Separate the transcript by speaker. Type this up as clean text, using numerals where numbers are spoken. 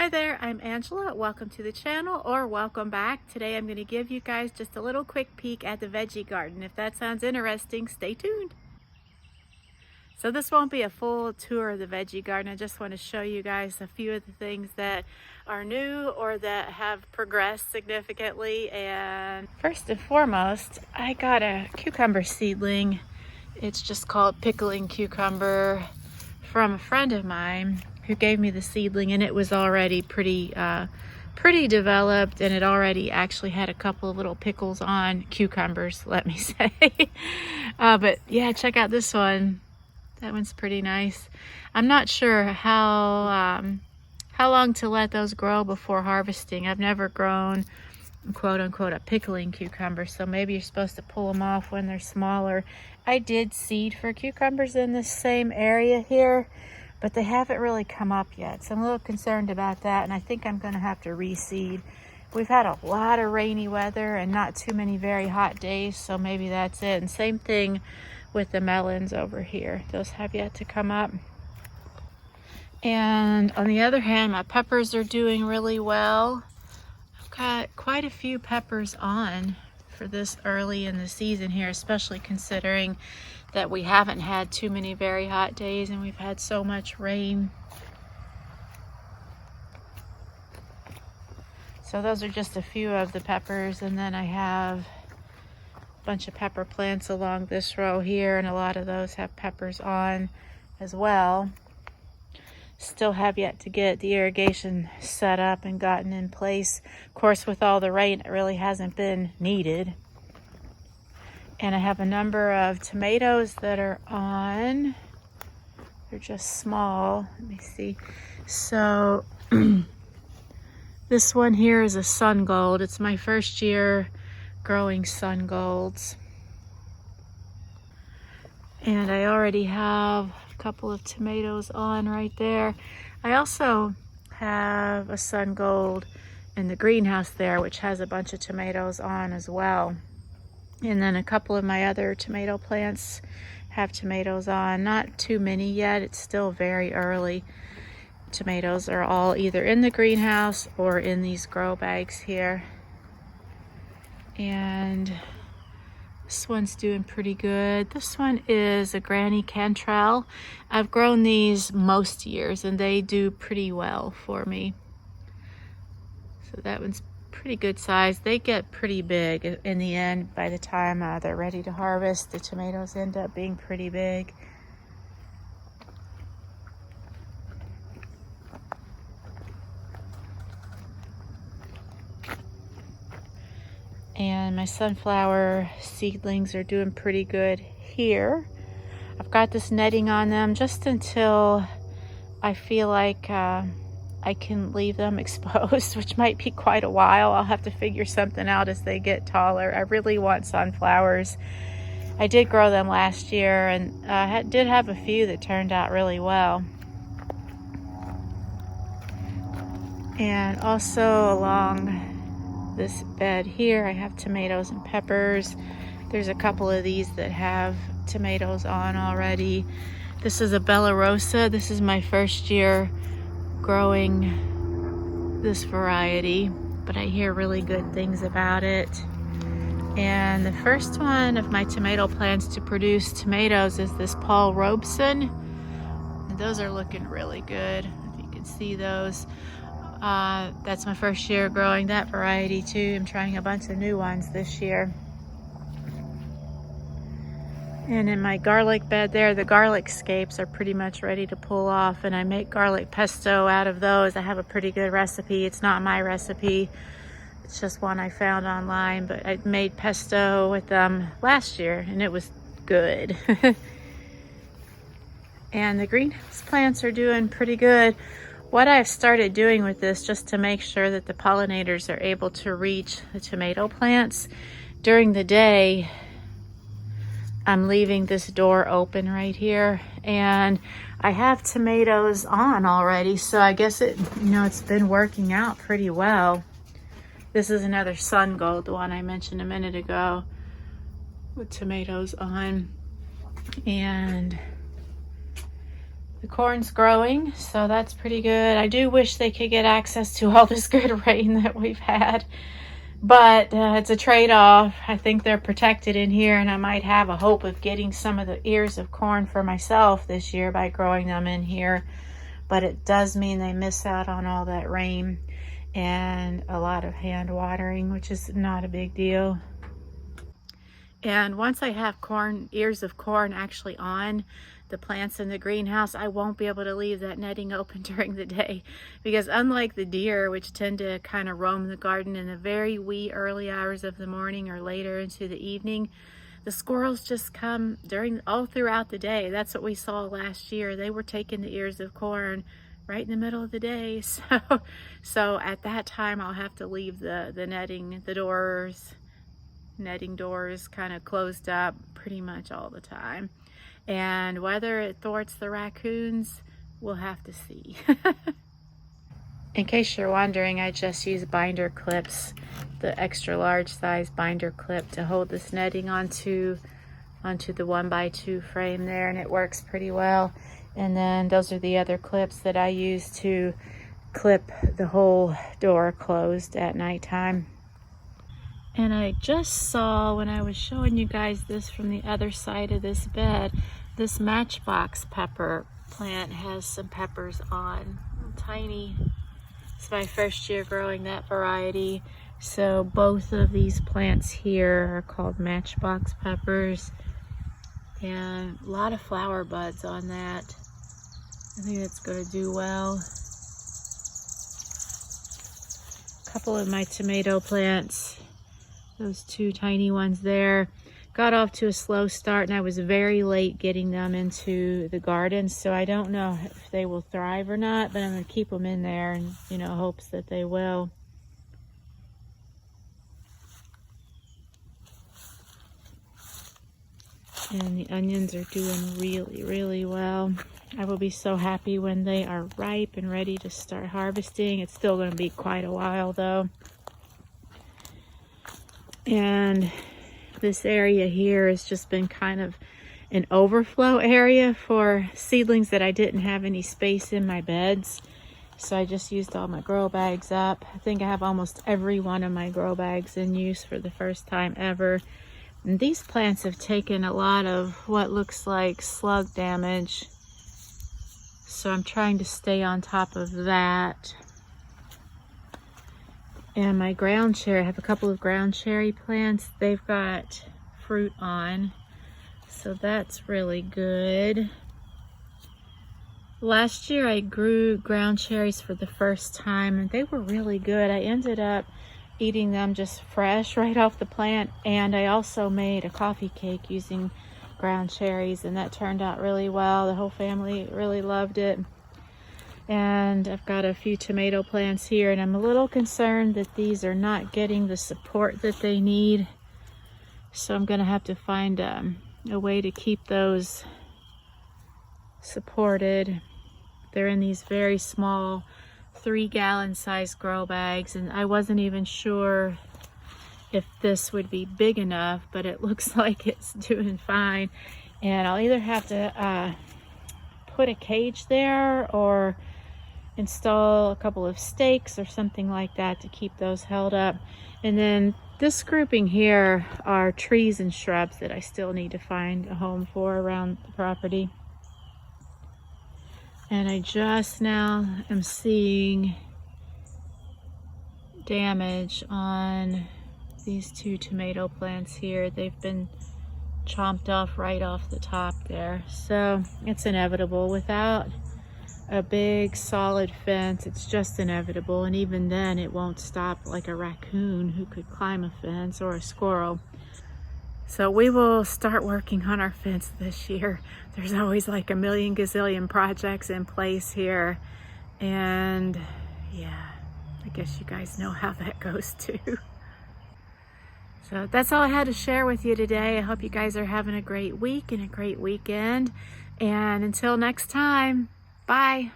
Speaker 1: Hi there, I'm Angela. Welcome to the channel, or welcome back. Today I'm going to give you guys just a little quick peek at the veggie garden. If that sounds interesting, stay tuned. So this won't be a full tour of the veggie garden. I just want to show you guys a few of the things that are new or that have progressed significantly. And first and foremost, I got a cucumber seedling. It's just called pickling cucumber from a friend of mine who gave me the seedling, and it was already pretty developed, and it already actually had a couple of little pickles on cucumbers, let me say. But yeah, check out this one. That one's pretty nice. I'm not sure how long to let those grow before harvesting. I've never grown quote unquote a pickling cucumber, so maybe you're supposed to pull them off when they're smaller. I did seed for cucumbers in this same area here, but they haven't really come up yet, so I'm a little concerned about that, and I think I'm going to have to reseed. We've had a lot of rainy weather and not too many very hot days, so maybe that's it. And same thing with the melons over here. Those have yet to come up. And on the other hand, my peppers are doing really well. I've got quite a few peppers on for this early in the season here, especially considering that we haven't had too many very hot days and we've had so much rain. So those are just a few of the peppers, and then I have a bunch of pepper plants along this row here, and a lot of those have peppers on as well. Still have yet to get the irrigation set up and gotten in place. Of course, with all the rain, it really hasn't been needed. And I have a number of tomatoes that are on. They're just small. Let me see. So this one here is a sun gold. It's my first year growing sun golds. And I already have a couple of tomatoes on right there. I also have a sun gold in the greenhouse there, which has a bunch of tomatoes on as well. And then a couple of my other tomato plants have tomatoes on. Not too many yet. It's still very early. Tomatoes are all either in the greenhouse or in these grow bags here. And this one's doing pretty good. This one is a Granny Cantrell. I've grown these most years and they do pretty well for me. So that one's pretty good size. They get pretty big in the end. By the time they're ready to harvest, the tomatoes end up being pretty big. And my sunflower seedlings are doing pretty good here. I've got this netting on them just until I feel like I can leave them exposed, which might be quite a while. I'll have to figure something out as they get taller. I really want sunflowers. I did grow them last year, and did have a few that turned out really well. And also along this bed here, I have tomatoes and peppers. There's a couple of these that have tomatoes on already. This is a Bella Rosa. This is my first year growing this variety, but I hear really good things about it. And the first one of my tomato plants to produce tomatoes is this Paul Robeson. And those are looking really good, if you can see those. That's my first year growing that variety too. I'm trying a bunch of new ones this year. And in my garlic bed there, the garlic scapes are pretty much ready to pull off, and I make garlic pesto out of those. I have a pretty good recipe. It's not my recipe. It's just one I found online, but I made pesto with them last year and it was good. And the greenhouse plants are doing pretty good. What I've started doing with this, just to make sure that the pollinators are able to reach the tomato plants during the day, I'm leaving this door open right here, and I have tomatoes on already, so I guess it's been working out pretty well. This is another sun gold, the one I mentioned a minute ago, with tomatoes on. And The corn's growing, so that's pretty good. I do wish they could get access to all this good rain that we've had, but it's a trade-off. I think they're protected in here, and I might have a hope of getting some of the ears of corn for myself this year by growing them in here. But it does mean they miss out on all that rain and a lot of hand watering, which is not a big deal. And once I have ears of corn actually on the plants in the greenhouse, I won't be able to leave that netting open during the day, because unlike the deer, which tend to kind of roam the garden in the very wee early hours of the morning or later into the evening, the squirrels just come all throughout the day. That's what we saw last year. They were taking the ears of corn right in the middle of the day. So at that time, I'll have to leave the netting doors kind of closed up pretty much all the time. And whether it thwarts the raccoons, we'll have to see. In case you're wondering, I just use binder clips, the extra large size binder clip, to hold this netting onto the 1x2 frame there, and it works pretty well. And then those are the other clips that I use to clip the whole door closed at nighttime. And I just saw, when I was showing you guys this from the other side of this bed, this matchbox pepper plant has some peppers on, tiny. It's my first year growing that variety. So both of these plants here are called matchbox peppers, and a lot of flower buds on that. I think that's going to do well. A couple of my tomato plants, those two tiny ones there, got off to a slow start, and I was very late getting them into the garden, so I don't know if they will thrive or not, but I'm going to keep them in there and, hopes that they will. And the onions are doing really, really well. I will be so happy when they are ripe and ready to start harvesting. It's still going to be quite a while though. And this area here has just been kind of an overflow area for seedlings that I didn't have any space in my beds. So I just used all my grow bags up. I think I have almost every one of my grow bags in use for the first time ever. And these plants have taken a lot of what looks like slug damage. So I'm trying to stay on top of that. And my ground cherry, I have a couple of ground cherry plants. They've got fruit on, so that's really good. Last year I grew ground cherries for the first time, and they were really good. I ended up eating them just fresh right off the plant, and I also made a coffee cake using ground cherries, and that turned out really well. The whole family really loved it. And I've got a few tomato plants here, and I'm a little concerned that these are not getting the support that they need. So I'm going to have to find a way to keep those supported. They're in these very small 3-gallon size grow bags, and I wasn't even sure if this would be big enough, but it looks like it's doing fine. And I'll either have to put a cage there or install a couple of stakes or something like that to keep those held up. And then this grouping here are trees and shrubs that I still need to find a home for around the property. And I just now am seeing damage on these two tomato plants here. They've been chomped off right off the top there. So it's inevitable. Without a big solid fence, it's just inevitable, and even then it won't stop like a raccoon who could climb a fence, or a squirrel. So we will start working on our fence this year. There's always like a million gazillion projects in place here, and yeah, I guess you guys know how that goes too. So that's all I had to share with you today. I hope you guys are having a great week and a great weekend, and until next time, bye.